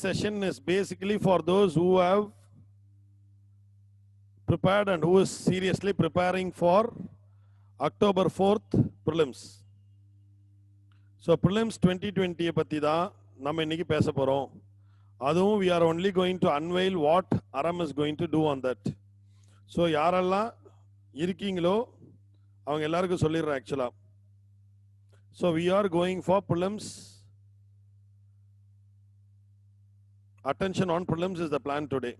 session is basically for those who have prepared and who is seriously preparing for October 4th prelims. So prelims 2020 பத்தி தான் நம்ம இன்னைக்கு பேச போறோம். அதுவும் we are only going to unveil what Aram is going to do on that. So யாரெல்லாம் இருக்கீங்களோ அவங்க எல்லாருக்கும் சொல்லிடுறேன் ஆக்சுவலா. So we are going for prelims. Attention on prelims is the plan today.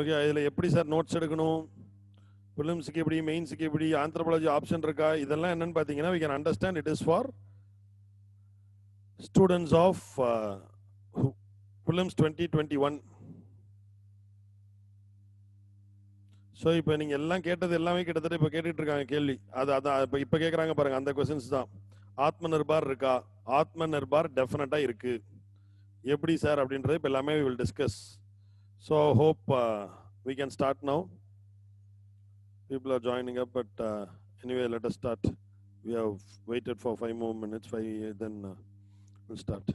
Okay, இதுல எப்படி சார் நோட்ஸ் எடுக்கணும், prelims-க்கு எப்படி, மெயின்ஸ்க்கு எப்படி, anthropology ஆப்ஷன் இருக்கா, இதெல்லாம் என்னன்னு பாத்தீங்கன்னா we can understand it is for students of prelims 2021. So இப்போ நீங்கள் எல்லாம் கேட்டது எல்லாமே கிட்டத்தட்ட இப்போ கேட்டுட்டு இருக்காங்க கேள்வி. அதான் இப்போ கேட்குறாங்க பாருங்க, அந்த கொஸ்டின்ஸ் தான். ஆத்ம நிர்பார் இருக்கா? ஆத்ம நிர்பார் டெஃபினட்டாக இருக்கு. எப்படி சார் அப்படின்றது இப்போ எல்லாமே we will discuss. So hope we can start now. People are joining up, but anyway, let us start. We have waited for 5 more minutes. Then we'll start.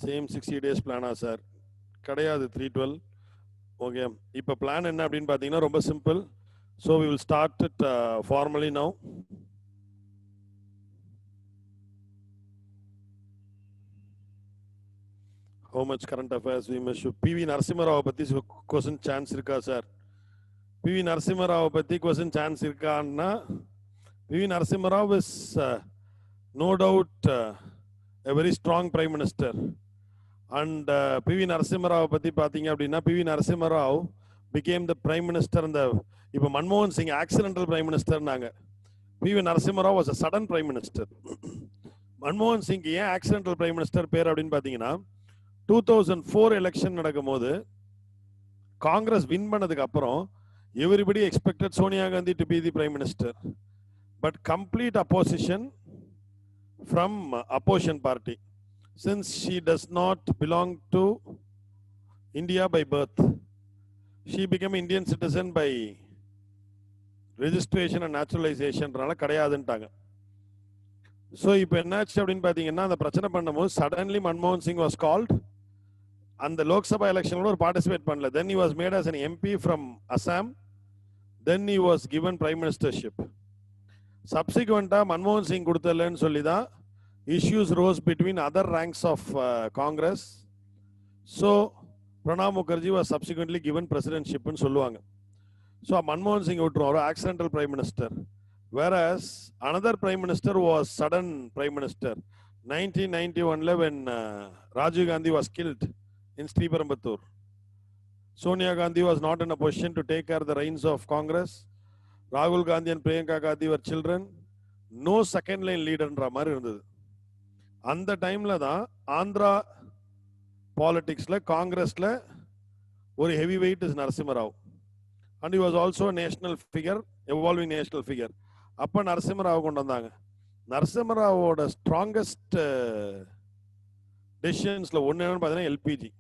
Same 60 days plan sir. கிடையாது 312. Okay. இப்போ plan என்ன அப்படின்னு பார்த்தீங்கன்னா ரொம்ப simple. So we will start it formally now. How much current affairs we must show? PV Narasimha Rao பத்தி question chance இருக்கா sir? PV Narasimha Rao பத்தி question chance இருக்கான்னா, PV Narasimha Rao is no doubt a very strong prime minister. And PV Narasimha Rao பத்தி பாத்தீங்க அப்படின்னா, PV Narasimha Rao became the prime minister in the, இப்போ மன்மோகன் Singh accidental prime minister நாங்க. PV Narasimha Rao was a sudden prime minister. மன்மோகன் சிங் ஏன் accidental prime minister பேர் அப்படின்னு பாத்தீங்கன்னா, 2004 எலெக்ஷன் நடக்கும்போது காங்கிரஸ் வின் பண்ணதுக்கு அப்புறம் everybody expected Sonia Gandhi to be the prime minister, but complete opposition from opposition party, since she does not belong to India by birth. She became Indian citizen by registration and naturalization. கிடையாதுன்ட்டாங்க. So இப்போ என்னாச்சு அப்படின்னு பார்த்தீங்கன்னா, அந்த பிரச்சனை பண்ணும்போது suddenly மன்மோகன் Singh was called. அந்த லோக்சபா எலெக்ஷன்ல ஒரு பார்ட்டிசிபேட் பண்ணல. Then he was made as an MP from Assam. Then he was given prime ministership. Subsequently மன்மோகன் சிங் கொடுத்தலன்னு சொல்லி தான் issues rose between other ranks of Congress. So Pranab Mukherjee was subsequently given presidentship ன்னு சொல்லுவாங்க. So மன்மோகன் Singh விட்டுருவாரு, accidental prime minister. Whereas another prime minister was sudden prime minister. 1991 when Rajiv Gandhi was killed in Sriperumbudur. Sonia Gandhi was not in a position to take care of the reins of Congress. Rahul Gandhi and Priyanka Gandhi were children. No second line leader ன்ற மாதிரி இருந்தது. அந்த டைம்ல தான் ஆந்திரா பாலிடிக்ஸ்ல காங்கிரஸ்ல ஒரு heavy weight is Narasimha Rao. And he was also a national figure, evolving national figure. அப்ப நரசிம்ம ராவ் கொண்டு வந்தாங்க. நரசிம்ம ராவோட ஸ்ட்ராங்கஸ்ட் டெசிஷன்ஸ்ல ஒன்னு என்னன்னு பார்த்தீங்கன்னா எல்பிஜி.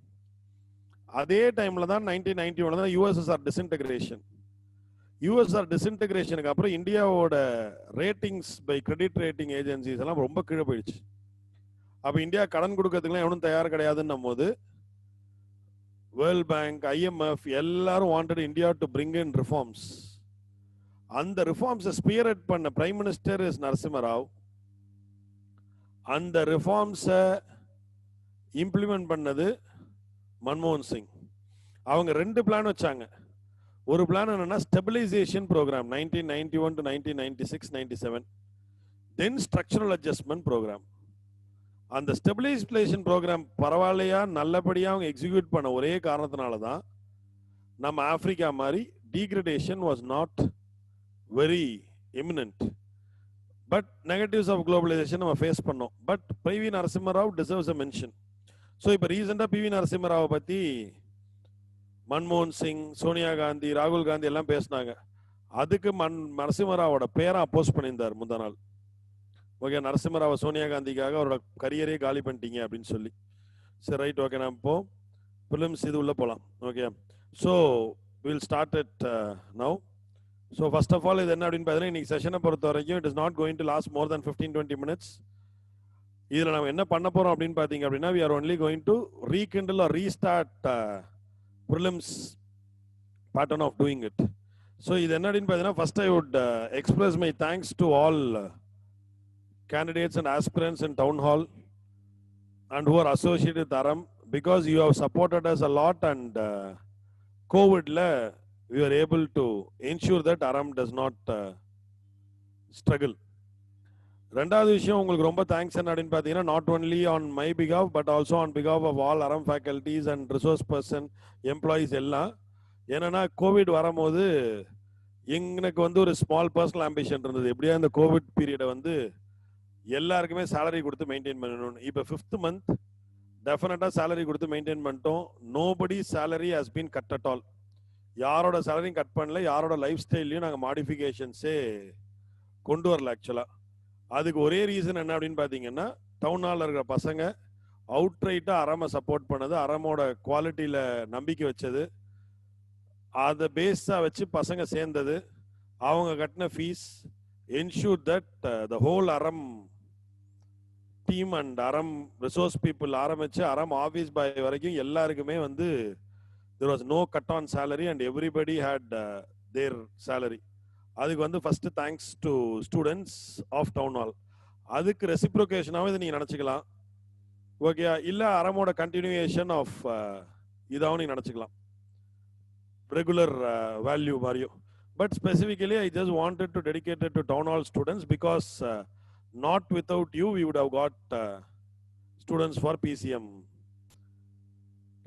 அதே டைம்ல தான் 1991 தான் யூஎஸ்எஸ்ஆர் டிஸ்இன்டகிரேஷன். யூஎஸ்ஆர் டிஸ்இன்டகிரேஷனுக்கு அப்புறம் இந்தியாவோட ratings by credit rating agencies எல்லாம் ரொம்ப கீழே போயிடுச்சு. அப்ப இந்தியா கடன் கொடுக்கறதுக்குலாம் எவனும் தயார் கிடையாதுன்னும் போது வேர்ல்ட் பேங்க், IMF எல்லாரும் wanted India to bring in reforms. அந்த ரிஃபார்ம்ஸை ஸ்பியர்ஹெட் பண்ண prime minister is Narasimha Rao. அந்த ரிஃபார்ம்ஸை இம்ப்ளிமெண்ட் பண்ணது மன்மோகன் சிங். அவங்க 2 பிளான் வச்சாங்க. ஒரு பிளான் என்னன்னா stabilisation programme 1991 to 1996-97, then structural adjustment programme. அந்த ஸ்டெபிலைசேஷன் ப்ரோக்ராம் பரவாயில்லையா, நல்லபடியா அவங்க எக்ஸிக்யூட் பண்ண ஒரே காரணத்தினால தான் நம்ம ஆப்பிரிக்கா மாதிரி degradation was not very imminent. But negatives of globalisation நம்ம ஃபேஸ் பண்ணோம். But PV Narasimha Rao deserves a mention. So இப்போ ரீசெண்டாக PV Narasimha Rao பற்றி மன்மோகன் சிங், சோனியா காந்தி, ராகுல் காந்தி எல்லாம் பேசினாங்க. அதுக்கு நரசிம்ம ராவோட பேரை அப்போஸ் பண்ணியிருந்தார் முந்தா நாள். ஓகே, நரசிம்ம ராவ் சோனியா காந்திக்காக அவரோட கரியரே காலி பண்ணிட்டீங்க அப்படின்னு சொல்லி. சரி, ரைட், ஓகே, நான் இப்போ பிலிம்ஸ் இது உள்ள போகலாம். Okay, so will start it now. So first of all இது என்ன அப்படின்னு பார்த்தீங்கன்னா இன்னைக்கு செஷனை பொறுத்த வரைக்கும் it is not going to last more then 15-20 minutes. இதில் நம்ம என்ன பண்ண போகிறோம் அப்படின்னு பார்த்தீங்க அப்படின்னா we are only going to rekindle or restart prelims pattern of doing it. So இது என்ன அப்படின்னு பார்த்தீங்கன்னா first I would express my thanks to all candidates and aspirants in town hall and who are associated with Aram because you have supported us a lot and COVID-la we were able to ensure that Aram does not struggle. ரெண்டாவது விஷயம் உங்களுக்கு ரொம்ப thanks என்ன அப்படின்னு பார்த்தீங்கன்னா not only on my because of but also on because of of all அரம் faculties and resource person employees எல்லாம். ஏன்னா Covid வரும்போது எனக்கு வந்து ஒரு ஸ்மால் பர்சனல் ஆம்பிஷன் இருந்தது, எப்படியா இந்த கோவிட் பீரியடை வந்து எல்லாருக்குமே சேலரி கொடுத்து மெயின்டைன் பண்ணணும். இப்போ 5th month டெஃபினட்டாக சேலரி கொடுத்து மெயின்டைன் பண்ணிட்டோம். Nobody salary has been cut at all. யாரோட சேலரியும் கட் பண்ணல, யாரோட லைஃப் ஸ்டைல்லையும் நாங்கள் மாடிஃபிகேஷன்ஸே கொண்டு வரல. ஆக்சுவலாக அதுக்கு ஒரே ரீசன் என்ன அப்படின்னு பார்த்தீங்கன்னா டவுன் ஹாலில் இருக்கிற பசங்க அவுட்ரைட்டாக அரமை சப்போர்ட் பண்ணது, அரமோட குவாலிட்டியில் நம்பிக்கை வச்சது, அதை பேஸாக வச்சு பசங்க சேர்ந்தது, அவங்க கட்டின fees ensure that the whole அரம் team and அரம் resource people ஆரம்பிச்சு அரம் ஆஃபீஸ் பாய் வரைக்கும் எல்லாருக்குமே வந்து there was no cut on salary and everybody had their salary. அதுக்கு வந்து first thanks to students of town hall. அதுக்கு ரெசிப்ரோகேஷனாகவும் இதை நீங்கள் நினச்சிக்கலாம், ஓகே, இல்லை அரமோட கண்டினியூவேஷன் ஆஃப் இதாகவும் நீங்கள் நினச்சிக்கலாம், ரெகுலர் வேல்யூ மாதிரியும். But specifically I just wanted to dedicated to town hall students because not without you we would have got students for PCM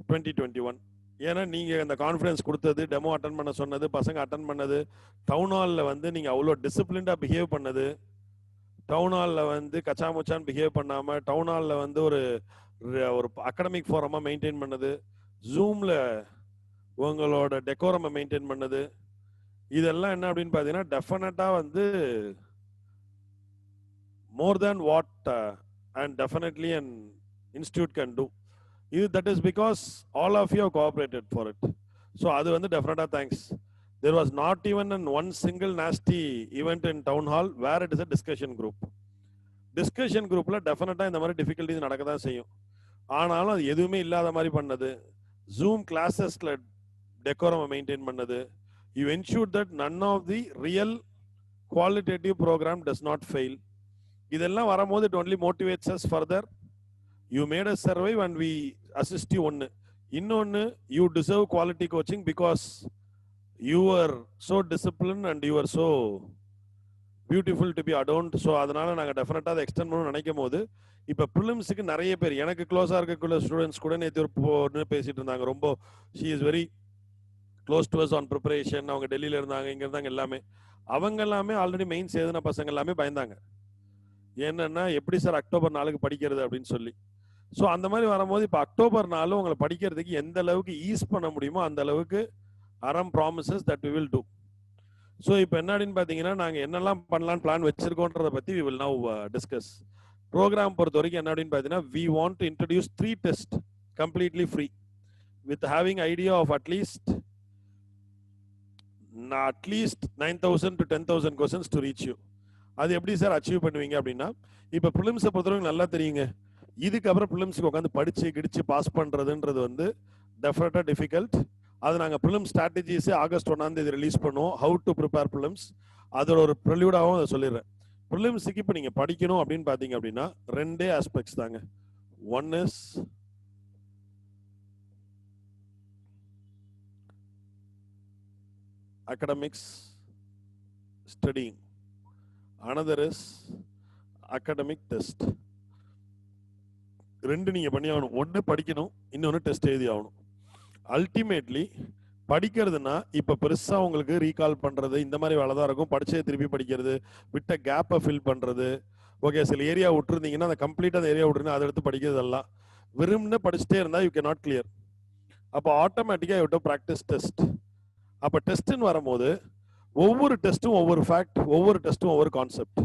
2021. ஏன்னா நீங்கள் அந்த கான்ஃபிடன்ஸ் கொடுத்தது, டெமோ அட்டன் பண்ண சொன்னது, பசங்க அட்டன் பண்ணது, டவுன் ஹாலில் வந்து நீங்கள் அவ்வளோ டிசிப்ளின்டாக பிஹேவ் பண்ணது, டவுன் ஹாலில் வந்து கச்சாமுச்சான்னு பிஹேவ் பண்ணாமல் டவுன் ஹாலில் வந்து ஒரு அகடமிக் ஃபோரமாக மெயின்டைன் பண்ணது, ஜூமில் உங்களோட டெக்கோரமை மெயின்டைன் பண்ணது, இதெல்லாம் என்ன அப்படின்னு பார்த்தீங்கன்னா டெஃபினட்டாக வந்து more than what and definitely an institute can do. That is because all of you have cooperated for it. So adu vandu definitely thanks. There was not even one single nasty event in town hall where it is a discussion group. Discussion group la definitely indha mari difficulties nadakadha seiyum. ஆனாலும் அது எதுவுமே இல்லாத மாதிரி பண்ணது, Zoom classes-ல decorum maintain பண்ணது, you ensured that none of the real qualitative program does not fail. இதெல்லாம் வரும்போது it only motivates us further. You made us survive and we assist you. One இன்னொன்னு, you deserve quality coaching because you were so disciplined and you were so beautiful to be adorned. So அதனால நாங்க டெஃபினட்டா அதை extend பண்ணணும்னு நினைக்கும் போது இப்போ ப்ரிலிம்ஸுக்கு நிறைய பேர் எனக்கு க்ளோஸாக இருக்கக்குள்ள ஸ்டூடெண்ட்ஸ் கூட நேற்று ஒரு பொண்ணு பேசிட்டு இருந்தாங்க. ரொம்ப she is very close to us on preparation. அவங்க டெல்லியில் இருந்தாங்க, இங்கே இருந்தாங்க, எல்லாமே அவங்க எல்லாமே ஆல்ரெடி மெயின்ஸ் எழுதின பசங்க எல்லாமே பயந்தாங்க. என்னன்னா எப்படி சார் அக்டோபர் 4 படிக்கிறது அப்படின்னு சொல்லி. ஸோ அந்த மாதிரி வரும்போது இப்போ அக்டோபர் 4 உங்களை படிக்கிறதுக்கு எந்த அளவுக்கு ஈஸ் பண்ண முடியுமோ அந்த அளவுக்கு அரம் promises that we will do. So இப்போ என்ன அப்படின்னு பார்த்தீங்கன்னா நாங்கள் என்னெல்லாம் பண்ணலான்னு பிளான் வச்சிருக்கோன்றதை பற்றி we will now discuss. Programme பொறுத்த வரைக்கும் என்ன அப்படின்னு பார்த்தீங்கன்னா we want to introduce 3 test completely free with having idea of at least 9,000 to 10,000 questions to reach you. அது எப்படி சார் அச்சீவ் பண்ணுவீங்க அப்படின்னா, இப்போ ப்ரிலிம்ஸை பொறுத்தவரைக்கும் நல்லா தெரியுங்க, இதுக்கப்புறம் ப்ரிலிம்ஸுக்கு உட்காந்து படிச்சு கிடிச்சு பாஸ் பண்ணுறதுன்றது வந்து டெஃபினட்டாக டிஃபிகல்ட். அது நாங்கள் ப்ரிலிம் ஸ்ட்ராட்டஜிஸே ஆகஸ்ட் 1 ரிலீஸ் பண்ணுவோம், ஹவு டு ப்ரிப்பேர் ப்ரிலிம்ஸ். அதோட ஒரு ப்ரில்யூடாகவும் அதை சொல்லிடுறேன். ப்ரிலிம்ஸுக்கு இப்போ நீங்கள் படிக்கணும் அப்படின்னு பார்த்தீங்க அப்படின்னா 2 ஆஸ்பெக்ட்ஸ் தாங்க. One is academics studying, another is academic test. ரெண்டு நீங்க பண்ணி ஆகணும். ஒன்று படிக்கணும், இன்னொன்று டெஸ்ட் எழுதி ஆகணும். அல்டிமேட்லி படிக்கிறதுனா இப்ப பெருசா உங்களுக்கு ரீகால் பண்றது இந்த மாதிரி வேலை தான் இருக்கும். படிச்சே திருப்பி படிக்கிறது, விட்ட கேப்பை ஃபில் பண்றது, ஓகே சில ஏரியா விட்டுருந்தீங்கன்னா அந்த கம்ப்ளீட்டா அந்த ஏரியா விட்டுருந்தா அதை எடுத்து படிக்கிறது எல்லாம் விரும்புன்னு படிச்சுட்டே இருந்தா யூ கேன் நாட் கிளியர். அப்போ ஆட்டோமேட்டிக்கா யூ டு பிராக்டிஸ் டெஸ்ட். அப்ப டெஸ்ட்னு வரும்போது ஒவ்வொரு டெஸ்ட்டும் ஒவ்வொரு ஃபேக்ட், ஒவ்வொரு டெஸ்ட்டும் ஒவ்வொரு concept.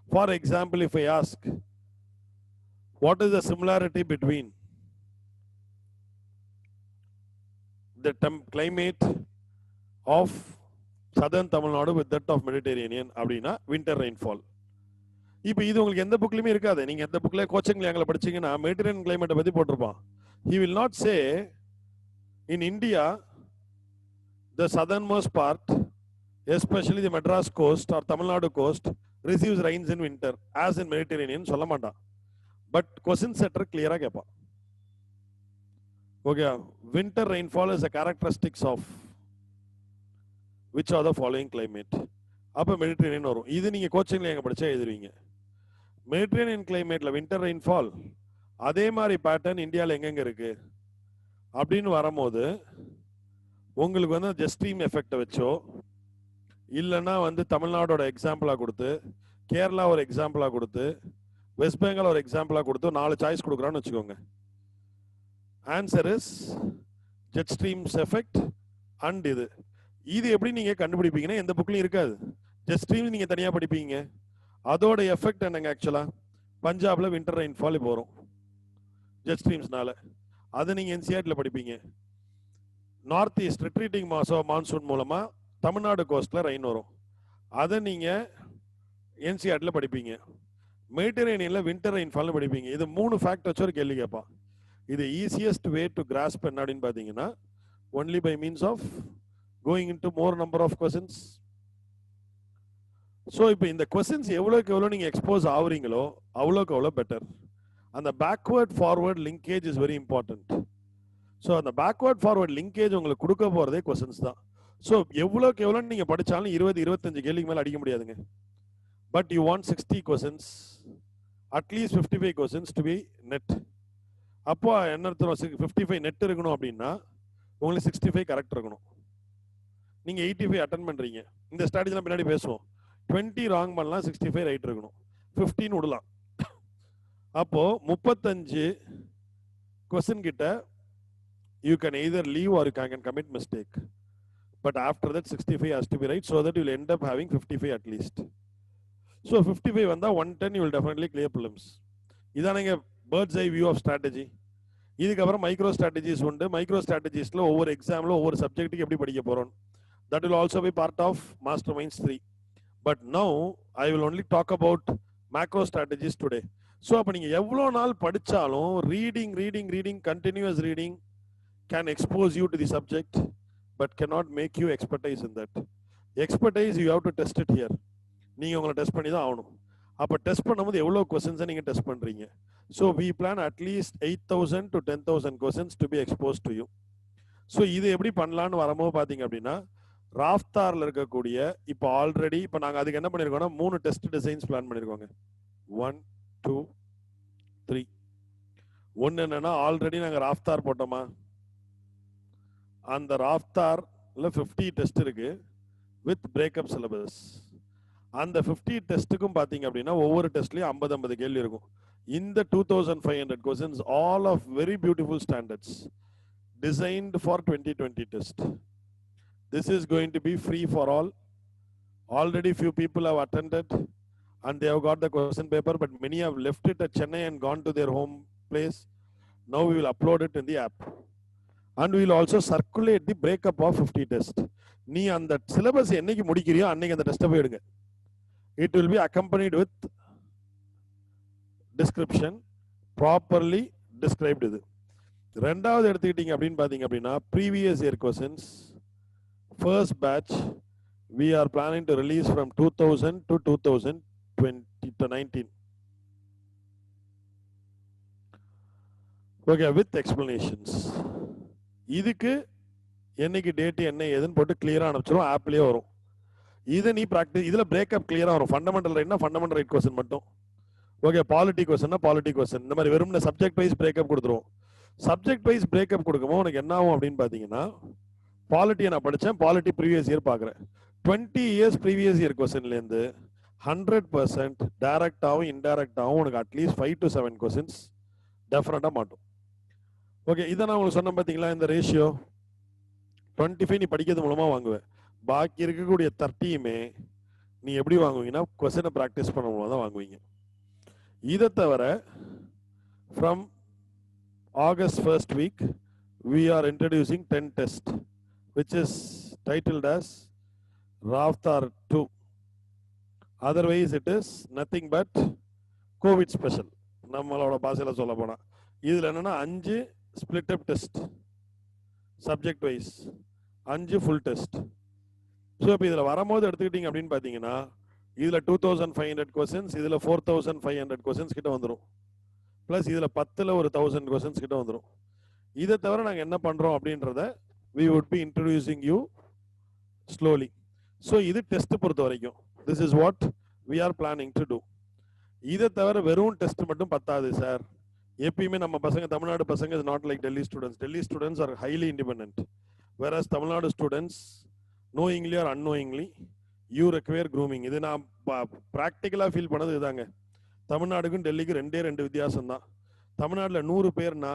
For example, if I ask what is the similarity between the climate of southern Tamil Nadu with that of Mediterranean அப்படின்னா வின்டர் ரெயின்ஃபால். இப்போ இது உங்களுக்கு எந்த புக்லையுமே இருக்காது. நீங்க எந்த புக்ல கோச்சிங் லேங்கில் படிச்சீங்கன்னா மெடிட்டரேனியன் கிளைமேட்டை பத்தி போட்டிருப்பான். He will not say in India the southernmost part, especially the Madras coast or Tamil Nadu coast, receives rains in winter as in Mediterranean சொல்ல மாட்டான். பட் கொஸ்டின் செட்டர் கிளியரா கேட்பான். Okay, winter rainfall is a characteristics of which are the following climate. அப்ப Mediterranean வரும். இது நீங்க கோச்சிங்ல எங்க படிச்சா எழுதுவீங்க. மெடிட்டரேனியன் கிளைமேட்ல வின்டர் ரெயின்ஃபால் அதே மாதிரி பேட்டர்ன் இந்தியாவில் எங்கெங்க இருக்கு அப்படின்னு வரும்போது உங்களுக்கு வந்து ஜெட் ஸ்ட்ரீம் எஃபெக்டை வச்சோ இல்லைன்னா வந்து தமிழ்நாடோட எக்ஸாம்பிளா கொடுத்து, கேரளா ஒரு எக்ஸாம்பிளா கொடுத்து, வெஸ்ட் பெங்கால் ஒரு எக்ஸாம்பிளா கொடுத்து 4 சாய்ஸ் கொடுக்குறான்னு வச்சுக்கோங்க. Answer is jet streams effect and இது எப்படி நீங்க கண்டுபிடிப்பீங்கன்னா எந்த புக்லயும் இருக்காது. ஜெட் ஸ்ட்ரீம் நீங்க தனியா படிப்பீங்க. அதோட எஃபெக்ட் என்னங்க ஆக்சுவலா பஞ்சாப்ல வின்டர் ரெயின்ஃபால் இப்போ வரும் ஜெட் ஸ்ட்ரீம்ஸ்னால. அதை நீங்க என்சிஆர்ல படிப்பீங்க. நார்த் ஈஸ்ட் ரிட்ரீட்டிங் மான்சூன் மூலமா தமிழ்நாடு கோஸ்ட்ல ரெயின் வரும். அதை நீங்க என்சிஆர்ல படிப்பீங்க. மெடிட்டரேனியன்ல வின்டர் ரெயின்ஃபால் படிப்பீங்க. இது 3 ஃபேக்ட் வச்சு ஒரு கேள்வி கேட்பான். இது ஈஸியஸ்ட் வே டு கிராஸ்ப் என்ன அப்படின்னு பாத்தீங்கன்னா only by means of going into more number of questions. So இப்போ இந்த கொஸ்டின்ஸ் எவ்வளோக்கு எவ்வளோ நீங்கள் எக்ஸ்போஸ் ஆகுறீங்களோ அவ்வளோக்கு அவ்வளோ பெட்டர். அந்த backward forward linkage is very important. So அந்த பேக்வேர்ட் ஃபார்வர்ட் லிங்கேஜ் உங்களுக்கு கொடுக்க போகிறதே கொஸ்டின்ஸ் தான். ஸோ எவ்வளோக்கு எவ்வளோ நீங்கள் படித்தாலும் 20-25 கேள்விக்கு மேலே அடிக்க முடியாதுங்க. But you want 60 questions, at least 55 questions to be net. அப்போ என்ன அர்த்தம்? 55 நெட் இருக்கணும் அப்படின்னா உங்களுக்கு 65 கரெக்ட் இருக்கணும். நீங்கள் 85 அட்டன் பண்ணுறீங்க. இந்த ஸ்ட்ராட்டஜிலாம் பின்னாடி பேசுவோம். 20 ராங் பண்ணலாம், 65 ரைட் இருக்கணும், 15 விடலாம். அப்போ 35 கொஸ்டின் கிட்ட you can either leave or you can commit mistake, but after that 65 has to be right so that you will end up having 55 at least. So 55 வந்தா 110 you will definitely clear prelims. இதானங்க bird's eye view of strategy. இதுக்கப்புறம் micro strategies உண்டு. Micro ஸ்ட்ராட்டஜிஸ்ல ஒவ்வொரு எக்ஸாம்ல ஒவ்வொரு சப்ஜெக்ட்டுக்கு எப்படி படிக்க போறோம், that will also be part of Masterminds 3. But now I will only talk about macro strategies today. So அப்ப நீங்க எவ்வளவு நாள் படிச்சாலும் reading continuous reading can expose you to the subject but cannot make you expertise in that. Expertise you have to test it here. நீங்க உங்களை test பண்ணி தான் ஆகணும். அப்ப டெஸ்ட் பண்ணும்போது எவ்வளவு கொஸ்டின்ஸ் நீங்க டெஸ்ட் பண்றீங்க. So we plan at least 8,000 to 10,000 questions to be exposed to you. So இது எப்படி பண்ணலாம்னு வரும்போது பாத்தீங்க அப்படின்னா ராஃப்தார்ல இருக்கக்கூடிய இப்போ ஆல்ரெடி இப்போ நாங்க அதுக்கு என்ன பண்ணிருக்கோம்னா 3 டெஸ்ட் டிசைன்ஸ் பிளான் பண்ணிருக்கோங்க. 1 2 3. ஒன்னு என்னன்னா ஆல்ரெடி நாங்க ராஃப்தார் போட்டோமா, அந்த ராஃப்தார்ல 50 டெஸ்ட் இருக்கு வித் பிரேக்கப் சிலபஸ். அந்த 50 டெஸ்ட்டுக்கும் பாத்தீங்க அப்படின்னா ஒவ்வொரு டெஸ்ட்லயும் 50 கேள்வி இருக்கும். இந்த 2500 questions all of very beautiful standards designed for 2020 test. This is going to be free for all. Already few people have attended and they have got the question paper, but many have left it at Chennai and gone to their home place. Now we will upload it in the app. And we will also circulate the breakup of 50 tests. நீ அந்த syllabus என்னைக்கு முடிக்கிறியோ அன்னைக்கு அந்த டெஸ்ட்டை போயிடுங்க. It will be accompanied with description, properly described இது. ரெண்டாவது எடுத்துக்கிட்டீங்க அப்படின்னு பாத்தீங்க அப்படின்னா previous year questions. First batch we are planning to release from 2000 to 2019. Okay, with explanations. இதுக்கு என்னைக்கு டேட் என்ன ஏதுன்னு போட்டு கிளியரா அனுப்பிச்சிரும், ஆப்லயே வரும். இதை நீ பிராக்டிஸ், இதுல பிரேக்கப் கிளியரா வரும். ஃபண்டமெண்டல் ரைட்னா ஃபண்டமெண்டல் ரைட் கொஸ்டின் மட்டும். ஓகே, பாலிட்டி கொஸ்டின்னா பாலிட்டி கொஸ்டின். இந்த மாதிரி வெறும் சப்ஜெக்ட் வைஸ் பிரேக்கப் கொடுத்துருவோம். சப்ஜெக்ட் வைஸ் பிரேக்கப் கொடுக்கும்போது உனக்கு என்ன ஆகும் அப்படின்னு பாத்தீங்கன்னா பாலிட்டியை நான் படித்தேன், பாலிட்டி ப்ரீவியஸ் இயர் பார்க்குறேன். 20 years ப்ரீவியஸ் இயர் கொஸ்டின்லேருந்து 100% டைரக்டாகவும் இன்டைரக்டாகவும் உனக்கு அட்லீஸ்ட் 5 to 7 கொஸ்டின்ஸ் டெஃபினட்டாக மாட்டோம். ஓகே, இதை நான் உங்களுக்கு சொன்னேன் பார்த்தீங்களா, இந்த ரேஷியோ 25 நீ படிக்கிறது மூலமாக வாங்குவேன். பாக்கி இருக்கக்கூடிய 30யுமே நீ எப்படி வாங்குவீங்கன்னா கொஸ்டினை ப்ராக்டிஸ் பண்ண மூலமாக தான் வாங்குவீங்க. இதை தவிர from August 1st week we are introducing 10 tests which is titled as Raftar 2. Otherwise it is nothing but COVID special. நம்மளோட பாஷையில சொல்ல போனா இதுல என்னன்னா 5 split up test subject wise, 5 full test. So இப்போ இதில் வரும்போது எடுத்துக்கிட்டீங்க அப்படின்னு பார்த்தீங்கன்னா இதில் 2500 கொஸ்டின்ஸ், இதில் 4500 கொஸ்டின்ஸ் கிட்ட வந்துடும். ப்ளஸ் இதில் 10ல் ஒரு 1000 கொஸ்டின்ஸ் கிட்ட வந்துடும். இதை தவிர நாங்கள் என்ன பண்ணுறோம் அப்படின்றத we would be introducing you slowly. So இது டெஸ்ட் பொறுத்த வரைக்கும் this is what we are planning to do. இதை தவிர வெறும் டெஸ்ட் மட்டும் பத்தாது சார். எப்பயுமே நம்ம பசங்க, தமிழ்நாடு பசங்க is not like Delhi students. Delhi students are highly independent, whereas Tamil Nadu students knowingly or unknowingly you require grooming. இது நான் ப்ராக்டிக்கலாக ஃபீல் பண்ணது இதாங்க. தமிழ்நாடுக்கும் டெல்லிக்கு ரெண்டு வித்தியாசம் தான். தமிழ்நாட்டில் 100 பேர்னா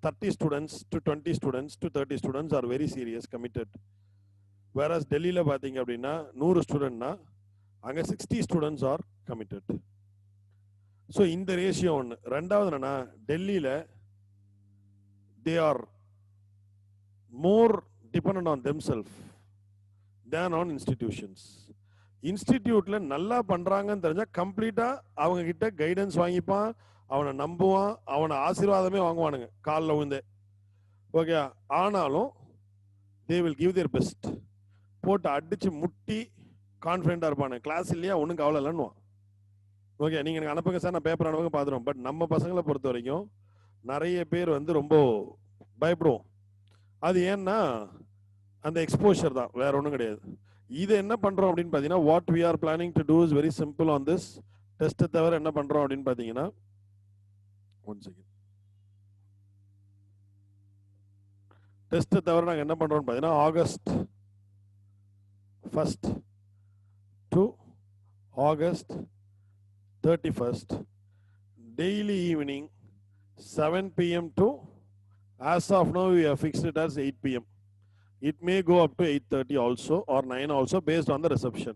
30 students to 20 students to 30 students are very serious, committed. whereas டெல்லியில் பார்த்தீங்க அப்படின்னா 100 ஸ்டூடெண்ட்னா அங்கே 60 students are committed. ஸோ இந்த ரேஷியோ ஒன்று. ரெண்டாவது என்னன்னா டெல்லியில் they are more dependent on themselves than on institutions. இன்ஸ்டிடியூட்ல நல்லா பண்றாங்கன்னு தெரிஞ்சா கம்ப்ளீட்டா அவங்க கிட்ட கைடன்ஸ் வாங்கிப்பான், அவனை நம்புவான், அவனை ஆசீர்வாதமே வாங்குவானுங்க காலில் விழுந்து. ஓகே, ஆனாலும் they will give their best. போட்டு அடிச்சு முட்டி கான்ஃபிடென்டா இருப்பானு. கிளாஸ் இல்லையா ஒன்றும் கவலை இல்லைன்னுவான். ஓகே, நீங்க எனக்கு அனுப்புங்க சார், நான் பேப்பர் அனுப்புங்க பார்த்துருவோம். பட் நம்ம பசங்களை பொறுத்த வரைக்கும் நிறைய பேர் வந்து ரொம்ப பயப்படுவோம். அது ஏன்னா அந்த எக்ஸ்போஷர் தான், வேற ஒன்றும் கிடையாது. இது என்ன பண்றோம் அப்படின்னு பார்த்தீங்கன்னா what we are planning to do is very simple on this டெஸ்ட்டை தவிர என்ன பண்றோம் அப்படின்னு பார்த்தீங்கன்னா, ஒன் செகண்ட், டெஸ்ட்டை தவிர நாங்கள் என்ன பண்றோம்னு பார்த்தீங்கன்னா August 1st to August 31st daily evening 7 p.m. to, as of now we have fixed it as 8 p.m. It may go up to 8:30 also or 9 also based on the reception.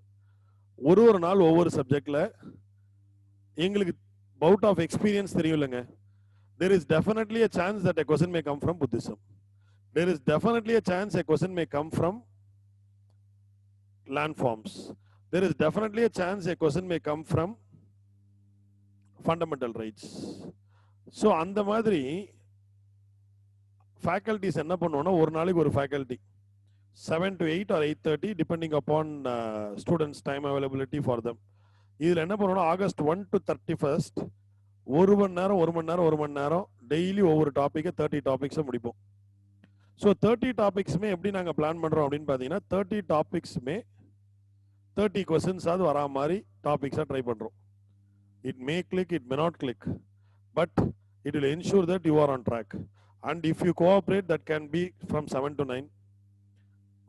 ஒரு நாள் ஒவ்வொரு சப்ஜெக்ட்ல எங்களுக்கு bout of experience தெரியும்லங்க. There is definitely a chance that a question may come from Buddhism. There is definitely a chance a question may come from landforms. There is definitely a chance a question may come from fundamental rights. So அந்த மாதிரி faculties என்ன பண்ணுவோம்னா ஒரு நாளைக்கு ஒரு faculty 7 to 8 or 8:30 depending upon students time availability for them. இதில் என்ன பண்ணுவோம்னா August 1 to 31st ஒரு மணி நேரம் டெய்லி ஒவ்வொரு டாப்பிக்கை 30 டாபிக்ஸை முடிப்போம். ஸோ 30 டாபிக்ஸுமே எப்படி நாங்கள் பிளான் பண்ணுறோம் அப்படின்னு பார்த்தீங்கன்னா 30 டாபிக்ஸுமே 30 கொஸ்டின்ஸாவது வரா மாதிரி டாபிக்ஸாக ட்ரை பண்ணுறோம். It may click, it may not click, but it will ensure that you are on track. And if you cooperate that can be from 7 to 9.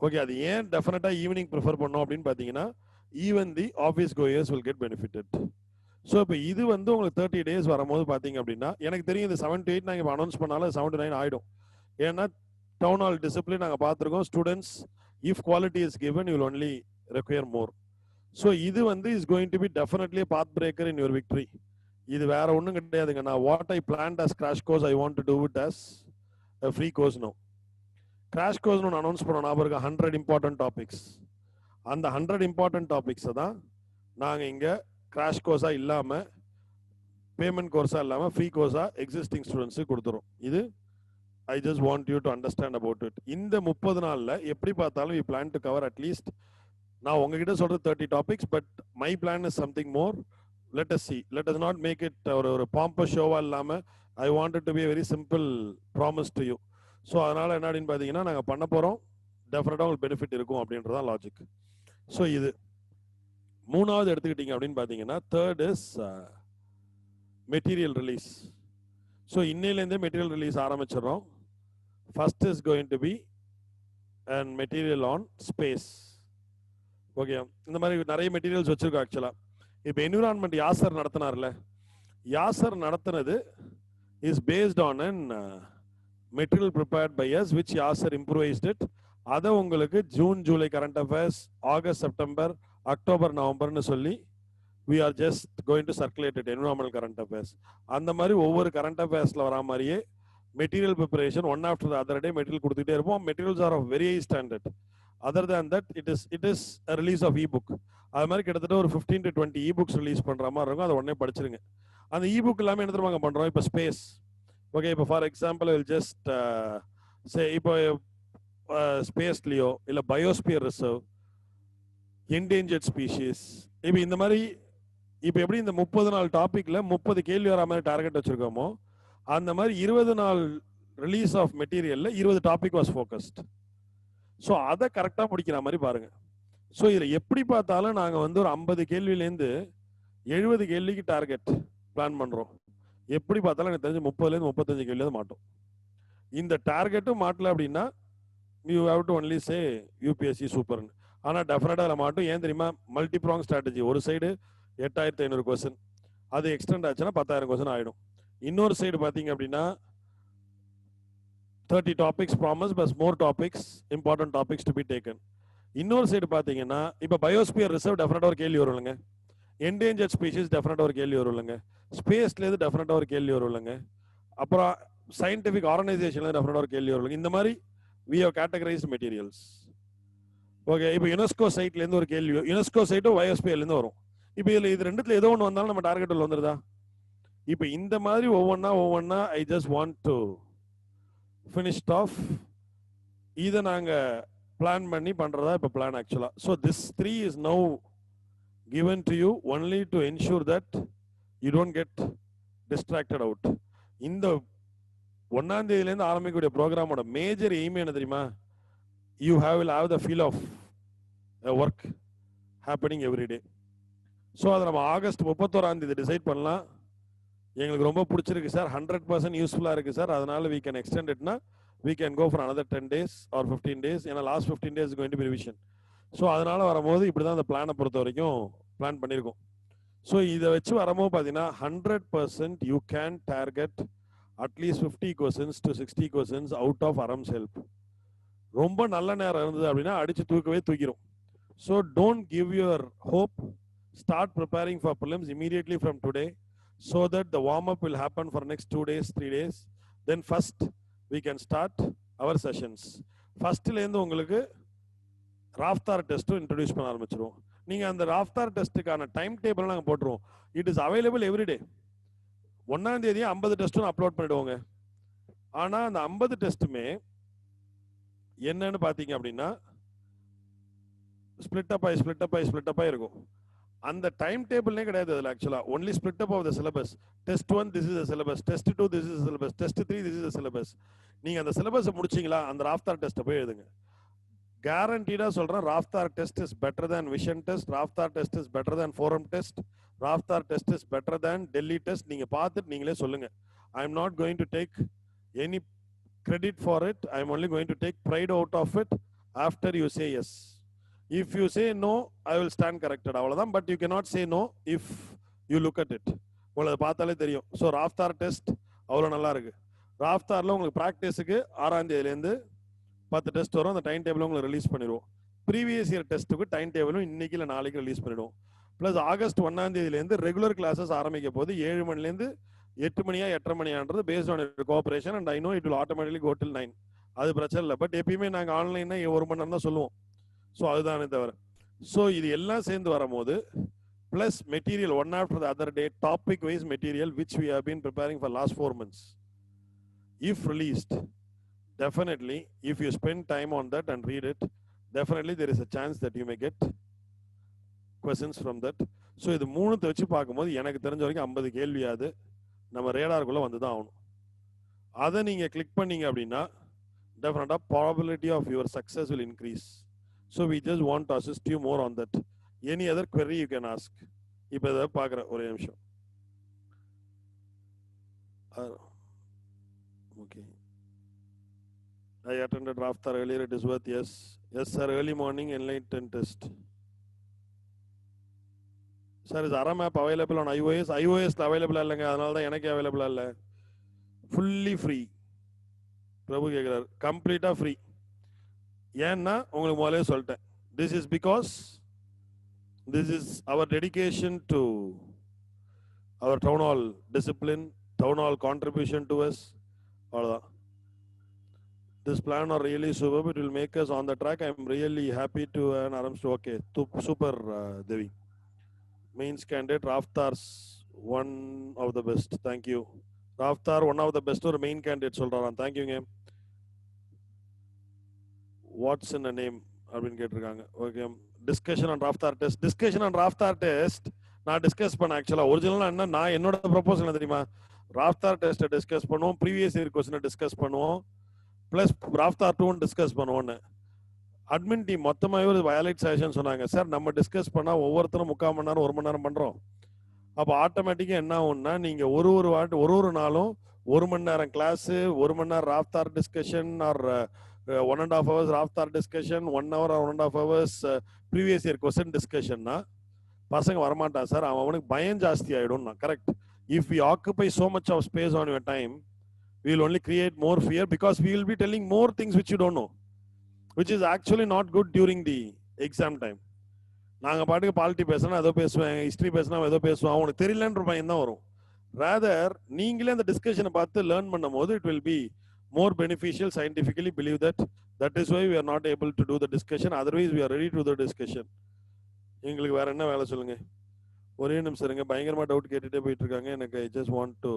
Okay, அது ஏன் டெஃபினட்டாக ஈவினிங் ப்ரிஃபர் பண்ணோம் அப்படின்னு பார்த்தீங்கன்னா even the office goers will get benefitted. So இப்போ இது வந்து உங்களுக்கு 30 days வரும்போது பார்த்தீங்க அப்படின்னா எனக்கு தெரியும் இது 7 to 8 நாங்கள் இப்போ அனௌன்ஸ் பண்ணாலும் 7 to 9 ஆகிடும். ஏன்னா டவுன் ஹால் டிசிப்ளின் நாங்கள் பார்த்துருக்கோம். Students if quality is given you will only require more. So இது வந்து is going to be definitely path breaker in your victory. இது வேற ஒன்றும் கிடையாதுங்க. நான் what I planned as crash course I want to do it as free course no. Crash course ஒன்று announce பண்ணோம் ஞாபகம், 100 இம்பார்ட்டன்ட் டாபிக்ஸ். அந்த 100 இம்பார்ட்டன்ட் டாபிக்ஸை தான் நாங்கள் இங்கே கிராஷ் கோர்ஸாக இல்லாமல் பேமெண்ட் கோர்ஸாக இல்லாமல் ஃப்ரீ கோர்ஸாக எக்ஸிஸ்டிங் ஸ்டூடெண்ட்ஸுக்கு கொடுத்துரும். இது I just want you to understand about it. இந்த 30 நாளில் எப்படி பார்த்தாலும் we plan to cover at least, நான் உங்ககிட்ட சொல்கிறது 30 topics, but my plan is something more. Let us see, let us not make it ஒரு பாம்பஸ் ஷோவாக இல்லாமல் I want it to be very simple promise to you. So அதனால் என்ன அப்படின்னு பார்த்தீங்கன்னா நாங்கள் பண்ண போகிறோம், டெஃபினட்டாக உங்களுக்கு பெனிஃபிட் இருக்கும் அப்படின்றதான் லாஜிக். ஸோ இது மூணாவது எடுத்துக்கிட்டீங்க அப்படின்னு பார்த்தீங்கன்னா third is material release. So இன்னையிலேருந்தே மெட்டீரியல் ரிலீஸ் ஆரம்பிச்சிடறோம். First is going to be and material on space. Okay, இந்த மாதிரி நிறைய மெட்டீரியல்ஸ் வச்சிருக்கோம். ஆக்சுவலாக இப்போ என்விரான்மெண்ட் யாசர் நடத்தினார்ல, யாசர் நடத்தினது is based on an material prepared by us which Yasar improvised it. அதை உங்களுக்கு June July current affairs, August September October நவம்பர்னு சொல்லி we are just going to circulate it, environmental current affairs. அந்த மாதிரி ஒவ்வொரு கரண்ட் அஃபேர்ஸ்ல வரா மாதிரியே material preparation one after the other day material கொடுத்துட்டே இருப்போம். Materials are of very high standard. Other than that, it is a release of ebook. அது மாதிரி கிட்டத்தட்ட ஒரு 15 to 20 ebooks ரிலீஸ் பண்ற மாதிரி இருக்கும். அதை உடனே படிச்சிருங்க. அந்த ebook எல்லாமே என்ன தெரியுமா பண்றோம்? இப்போ ஸ்பேஸ், ஓகே, இப்போ for example will just say, இப்போ ஸ்பேஸ்லயோ இல்லை பயோஸ்பியர் ரிசர்வ், என்டேஞ்சர்ட் ஸ்பீஷீஸ், இப்போ இந்த மாதிரி இப்போ எப்படி இந்த 30 நாள் டாபிக்ல 30 கேள்வி வர மாதிரி டார்கெட் வச்சிருக்கோமோ, அந்த மாதிரி 20 நாள் ரிலீஸ் ஆஃப் மெட்டீரியல்ல 20 டாபிக் வாஸ் ஃபோக்கஸ்ட். ஸோ அதை கரெக்டாக முடிக்கிற மாதிரி பாருங்க. ஸோ இதில் எப்படி பார்த்தாலும் நாங்கள் வந்து ஒரு 50 கேள்வியிலேருந்து 70 கேள்விக்கு டார்கெட் பிளான் பண்ணுறோம். எப்படி பார்த்தாலும் எனக்கு தெரிஞ்சு 30லேருந்து 35 கேள்வியாவது மாட்டோம். இந்த டார்கெட்டும் மாட்டல அப்படின்னா you have to only say UPSC சூப்பர்னு. ஆனால் டெஃபினட்டாக அதில் மாட்டோம். ஏன் தெரியுமா? Multi prong strategy. ஒரு சைடு 8500 கொஸ்டின், அது எக்ஸ்டெண்ட் ஆச்சுன்னா 10,000 கொஸ்டின் ஆகிடும். இன்னொரு சைடு பார்த்தீங்க அப்படின்னா 30 topics promised but more topics, important topics to be taken. இன்னொரு சைடு பார்த்தீங்கன்னா இப்போ பயோஸ்பியர் ரிசர்வ் டெஃபினட்டாக ஒரு கேள்வி வரும்லங்க, என்டேஞ்சர்ட் ஸ்பீஷீஸ் டெஃபினட்டாக ஒரு கேள்வி வரும்லங்க, ஸ்பேஸ்லேருந்து டெஃபினட்டாக ஒரு கேள்வி வரும்லங்க, அப்புறம் சயின்டிஃபிக் ஆர்கனைசேஷன்லேருந்து டெஃபினட்டாக ஒரு கேள்வி வரும்லங்க. இந்த மாதிரி we have categorized materials. Okay, இப்போ யுனெஸ்கோ சைட்லேருந்து ஒரு கேள்வி, யுனெஸ்கோ சைட்டும் பயோஸ்பியர்லேருந்து வரும். இப்போ இதில் இது ரெண்டுத்துல ஏதோ ஒன்று வந்தாலும் நம்ம டார்கெட் உள்ள வந்துருதா? இப்போ இந்த மாதிரி ஒவ்வொன்றா I just want to finished off. இதை நாங்கள் பிளான் பண்ணி பண்ணுறதா இப்போ பிளான் ஆக்சுவலாக. So this 3 is now given to you only to ensure that you don't get distracted out. இந்த 1ஆம் தேதியிலேருந்து ஆரம்பிக்கக்கூடிய ப்ரோக்ராமோட மேஜர் எய்ம் என்ன தெரியுமா? You will have the feel of a work happening every day. So அதை நம்ம August 31ஆம் தேதி டிசைட் பண்ணலாம். எங்களுக்கு ரொம்ப பிடிச்சிருக்கு சார், 100% யூஸ்ஃபுல்லாக இருக்குது சார், அதனால we can extend it, we can go for another 10 days or 15 days. ஏன்னா last 15 days going to be revision. So அதனால வரும்போது இப்படி தான் அந்த பிளானை பொறுத்த வரைக்கும் பிளான் பண்ணியிருக்கோம். ஸோ இதை வச்சு வரும்போது பார்த்தீங்கன்னா 100% you can target at least 50 questions to 60 questions out of Aram's help. ரொம்ப நல்ல நேரம் இருந்தது அப்படின்னா அடிச்சு தூக்கிரும். So don't give your hope. Start preparing for prelims immediately from today so that the warm-up will happen for next 2 days, 3 days. Then first, we can start our sessions. Firstலேருந்து உங்களுக்கு ராஃப்தார் டெஸ்ட்டும் introduce பண்ண ஆரம்பிச்சிருவோம். நீங்கள் அந்த ராஃப்தார் டெஸ்ட்டுக்கான டைம் டேபிள் நாங்கள் போட்டுருவோம். It is available everyday. 1ஆம் தேதியே 50 டெஸ்ட்டும் அப்லோட் பண்ணிடுவோங்க. ஆனால் அந்த 50 டெஸ்ட்டுமே என்னன்னு பார்த்தீங்க அப்படின்னா ஸ்பிளிட் அப் ஆகி இருக்கும். அந்த டைம் டேபிள்னே கிடையாது அதில். ஆக்சுவலாக only split up of the syllabus. Test 1 this is the syllabus, test 2 this is syllabus, test 3 this is the syllabus. நீங்கள் அந்த சிலபஸை முடிச்சிங்களா, அந்த ராஃப்தார் டெஸ்ட்டை போய் எழுதுங்க. கேரண்டீடாக சொல்கிறேன், Raftaar test is better than vision test, Raftaar test is better than forum test, Raftaar test is better than Delhi test. நீங்கள் பார்த்துட்டு நீங்களே சொல்லுங்கள். I am not going to take any credit for it. I am only going to take pride out of it after you say yes. If you say no, I will stand corrected. அவ்வளவுதான். But you cannot say no if you look at it. உங்களுக்கு பார்த்தாலே தெரியும். So ராஃப்தார் test அவ்வளோ நல்லா இருக்கு. ராஃப்தாரில் உங்களுக்கு ப்ராக்டிஸுக்கு 6ஆம் தேதியிலேருந்து 10 டெஸ்ட் வரும். அந்த டைம் டேபிள் உங்களுக்கு ரிலீஸ் பண்ணிடுவோம். ப்ரீவியஸ் இயர் டெஸ்ட்டுக்கு டைம் டேபிளும் இன்னைக்கு இல்லை நாளைக்கு ரிலீஸ் பண்ணிடுவோம். ப்ளஸ் ஆகஸ்ட் 1ஆம் தேதியிலேருந்து ரெகுலர் கிளாஸஸ் ஆரம்பிக்க போது 7 மணிலேருந்து 8 மணியா 8:30 மணியான்றது based on cooperation. And I know it will automatically go till 9. அது பிரச்சனை இல்லை. பட் எப்பயுமே நாங்கள் ஆன்லைன்னா 1 மணி நேரம் தான் சொல்லுவோம். ஸோ அதுதானே தவிர. ஸோ இது எல்லாம் சேர்ந்து வரும்போது plus material one after the other day, topic wise material which we have been preparing for last 4 months. If released, definitely, if you spend time on that and read it, definitely there is a chance that you may get questions from that. So இது 3 வச்சு பார்க்கும்போது எனக்கு தெரிஞ்ச வரைக்கும் 50 கேள்வியாது நம்ம ரேடாருக்குள்ள வந்து தான் ஆகணும். அதை நீங்கள் கிளிக் பண்ணீங்க அப்படின்னா டெஃபினட்டாக probability of your success will increase. So we just want to assist you more on that. Any other query you can ask. இப்போ இதை பார்க்குற ஒரே நிமிஷம். Okay, I attended Raftar earlier. It is worth yes. Yes sir, early morning enlightened test. Sir, is Aram app available on iOS? iOS available இல்லைங்க, அதனால தான் எனக்கு available இல்லை. Fully free. பிரபு கேட்குறாரு, கம்ப்ளீட்டாக ஃப்ரீ. ஏன்னா உங்களுக்கு முதலே சொல்லிட்டேன், this is because this is our dedication to our town hall discipline, town hall contribution to us. அவ்வளோதான். this plan are really superb. It will make us on the track. I'm really happy to earn arms to okay. Super Devi. Mains candidate Raftar's one of the best. Thank you. Raftar one of the best or main candidate சொல்றாராம். Thank you game. What's in a name? அப்படின்னு கேட்டிருக்காங்க. Okay. Discussion on Raftaar test. Discussion on Raftaar test நான் discuss பண்ண ஆக்சுவலா ஒரிஜினலா என்ன நான் என்னோட ப்ரொபோசல் தெரியுமா, ராஃப்தார் டெஸ்ட்டை டிஸ்கஸ் பண்ணுவோம், ப்ரீவியஸ் இயர் கொஸ்டினை டிஸ்கஸ் பண்ணுவோம், பிளஸ் ராஃப்தார் 2 டிஸ்கஸ் பண்ணுவோன்னு. அட்மின் டீம் மொத்தமாகவே ஒரு வயலேட் சஜஷன் சொன்னாங்க. சார் நம்ம டிஸ்கஸ் பண்ணால் ஒவ்வொருத்தரும் 3/4 மணி நேரம் 1 மணி நேரம் பண்ணுறோம். அப்போ ஆட்டோமேட்டிக்காக என்ன ஆகும்னா நீங்கள் ஒரு நாளும் 1 மணி நேரம் கிளாஸு, 1 மணி நேரம் Raftaar discussion, or 1.5 hours Raftaar discussion, 1 hour or 1.5 hours previous year question டிஸ்கஷன்னா பசங்க வரமாட்டான் சார், அவனுக்கு பயம் ஜாஸ்தி ஆகிடும். Correct. If we occupy so much of space on your time, we will only create more fear because we will be telling more things which you don't know, which is actually not good during the exam time. நாங்க பாட்டுக்கு polity பேசினா ஏதோ பேசுவேன், history பேசினா ஏதோ பேசுவோம், அவனுக்கு தெரியலன்ற பயம் தான் வரும். ரேதர் நீங்களே அந்த டிஸ்கஷனை பார்த்து லேர்ன் பண்ணும் போது it will be more beneficial. Scientifically believe that is why we are not able to do the discussion, otherwise we are ready to do the discussion. எங்களுக்கு வேற என்ன வேலை சொல்லுங்க. ஒரே நிமிஷம் இருங்க, பயங்கரமா டவுட் கேட்டுட்டே போயிட்டு இருக்காங்க. எனக்கு I just want to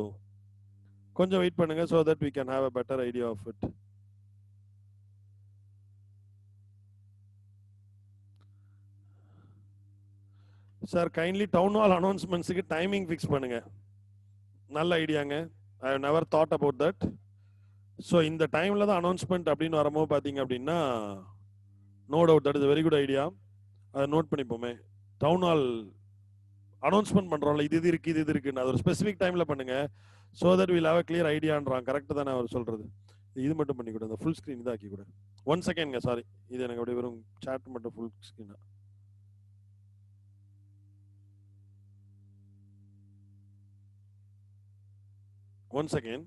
கொஞ்சம் வெயிட் பண்ணுங்க so that we can have a better idea of it. Sir kindly town hall அனௌன்ஸ்மெண்ட்ஸுக்கு டைமிங் ஃபிக்ஸ் பண்ணுங்க. நல்ல ஐடியாங்க. I have never thought about that. So இந்த டைமில் தான் அனௌன்ஸ்மெண்ட் அப்படின்னு வரும்போது பார்த்தீங்க அப்படின்னா no doubt that is very good idea. அதை நோட் பண்ணிப்போமே. டவுன் ஹால் அனௌன்ஸ்மெண்ட் பண்ணுறோம்ல, இது இது இருக்குன்னு அது ஒரு ஸ்பெசிஃபிக் டைமில் பண்ணுங்க. So that will have a clear ஐடியான்றான். கரெக்டு தானே அவர் சொல்கிறது. இது மட்டும் பண்ணி கூட, இந்த ஃபுல் ஸ்க்ரீன் இதாக்கி கூட. 1 செகண்ட்ங்க, சாரி, இது எனக்கு அப்படியே வெறும் சாட் மட்டும் ஃபுல் ஸ்க்ரீனா. One second.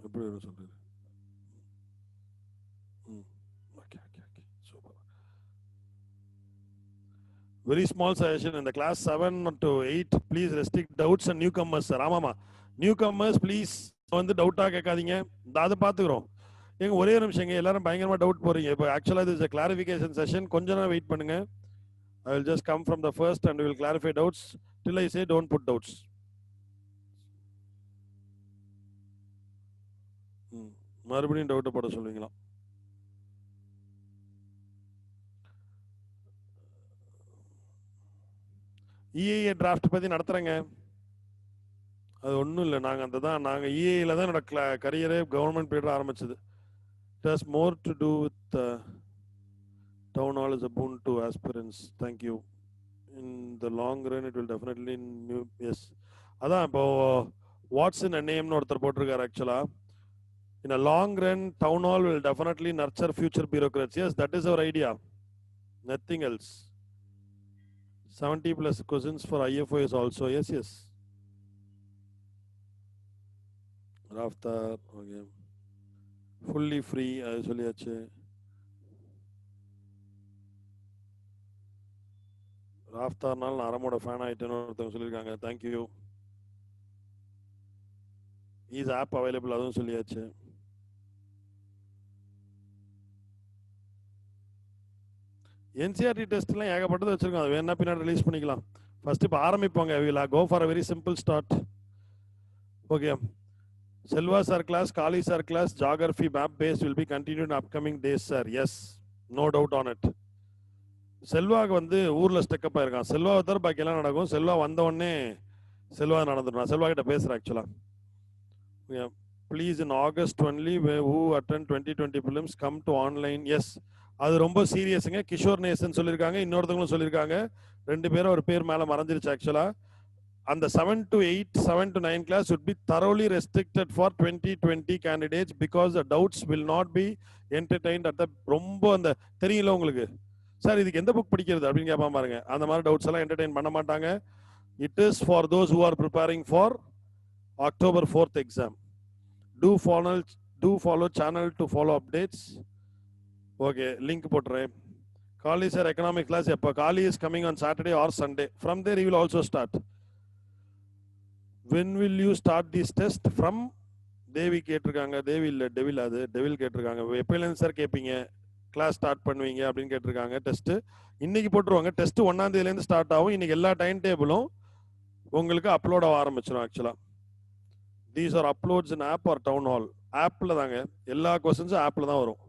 எப்படி சொல்றது? Okay. Super. Very small suggestion in the class 7 to 8. Please restrict doubts and newcomers. Sir, ஆமாமா, newcomers please வந்து டவுட்டா கேட்காதீங்க. அதை பார்த்துக்கிறோம். எங்க ஒரே நிமிஷங்க, எல்லாரும் பயங்கரமா டவுட் போறீங்க. இப்போ ஆக்சுவலா இது இஸ் a clarification session. கொஞ்ச நேரம் வெயிட் பண்ணுங்க. I will just come from the first and we will clarify doubts till I say don't put doubts. மறுபடியும் டவுட் போட சொல்லுவீங்களா? EIA டிராஃப்ட் பத்தி நடத்துறேங்க. அது ஒன்றும் இல்லை, நாங்கள் EIA தான் என்னோட கரியரே கவர்மெண்ட் பீரியட் ஆரம்பிச்சது. It has more to do with town hall is a boon to aspirants. Thank you. In the long run it will definitely new. Yes, அதான் இப்போ வாட்ஸ் இன் a name னு ஒருத்தர் போட்டிருக்காரு. ஆக்சுவலா in a long run town hall will definitely nurture future bureaucrats. Yes, that is our idea, nothing else. 70 plus questions for IFO is also. Yes. Raftar okay, fully free அது சொல்லியாச்சு. ராஃப்தார்னால நான் அரமோட fan ஆயிட்டேன்னு ஒருத்தவங்க சொல்லியிருக்காங்க. Thank you. Is app available, அதுவும் சொல்லியாச்சு. NCERT டெஸ்ட்லாம் ஏகப்பட்டது வச்சிருக்கோம், அது வேணா பின்னாடி ரிலீஸ் பண்ணிக்கலாம். ஃபர்ஸ்ட் இப்போ ஆரம்பிப்போங்க. We will go for a very simple start. Okay. Selva sir class, Kali sir class, geography map based will be continued in upcoming days sir. Yes, no doubt on it. செல்வாக்கு வந்து ஊர்ல ஸ்டெக்கப் ஆயிருக்கான். செல்வாவை தவிர பாக்கி எல்லாம் நடக்கும். செல்வா வந்த உடனே செல்வா நடந்துடும். நான் செல்வா கிட்ட பேசுறேன் ஆக்சுவலா. Please in August only who attend 2020 prelims come to online. Yes, அது ரொம்ப சீரியஸுங்க. கிஷோர் நேசன் சொல்லியிருக்காங்க, இன்னொருத்தவங்களும் சொல்லியிருக்காங்க. 2 பேரும் ஒரு பேர் மேல மறைஞ்சிருச்சு. ஆக்சுவலா அந்த 7 to 8, 7 to 9 class would be thoroughly restricted for 2020 candidates because the doubts will not be entertained at the ரொம்ப அந்த தெரியல உங்களுக்கு சார் இதுக்கு எந்த புக் படிக்கிறது அப்படின்னு கேட்பான் பாருங்க. அந்த மாதிரி டவுட்ஸ் எல்லாம் என்டர்டெயின் பண்ண மாட்டாங்க. It is for those who are preparing for October 4th exam. Do follow channel to follow updates. Okay, link போட்டுறேன். காலி சார் எக்கனாமிக் கிளாஸ் எப்போ? Kali is coming on Saturday or Sunday. From there he will also start. when will you start this test from தேவி கேட்டிருக்காங்க. தேவி இல்லை, devil. அது devil கேட்டிருக்காங்க. எப்போலேருந்து sir கேட்பீங்க, class start பண்ணுவீங்க அப்படின்னு கேட்டிருக்காங்க. டெஸ்ட்டு இன்னைக்கு போட்டுருவாங்க. டெஸ்ட் 1ஆம் தேதியிலேருந்து ஸ்டார்ட் ஆகும். இன்னைக்கு எல்லா டைம் டேபிளும் உங்களுக்கு அப்லோட் ஆக ஆரம்பிச்சிடும். ஆக்சுவலாக these are uploads in app our town hall. ஆப்பில் தாங்க எல்லா கொஸ்டின்ஸும் ஆப்பில் தான் வரும்.